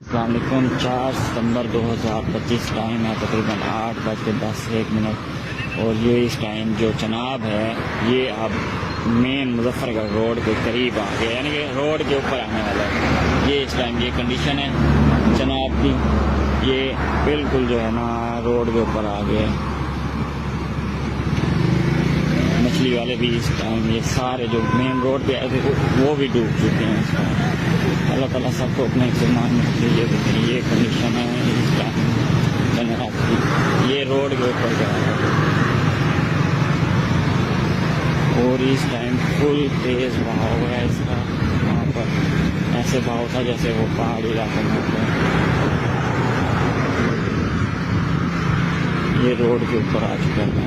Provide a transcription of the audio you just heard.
अस्सलाम वालेकुम। 4 सितंबर 2025 टाइम है तकरीबन 8:10 और ये इस टाइम जो चनाब है ये अब मेन मुजफ्फरगढ़ रोड के करीब आ गया, यानी कि रोड के ऊपर आने वाला है। ये इस टाइम ये कंडीशन है चनाब की, ये बिल्कुल जो है ना रोड के ऊपर आ गया। मछली वाले भी इस टाइम ये सारे जो मेन रोड पे आए थे वो भी डूब चुके हैं इस टाइम। अल्लाह ताला सबको अपने ईमान में रखे। ये कंडीशन है इस टाइम चनाब की, ये रोड के ऊपर जा रहा है और इस टाइम फुल तेज बहाव है इसका। वहाँ पर ऐसे बहाव था जैसे वो पहाड़ी इलाकों में होता है। ये रोड के ऊपर आ चुका है।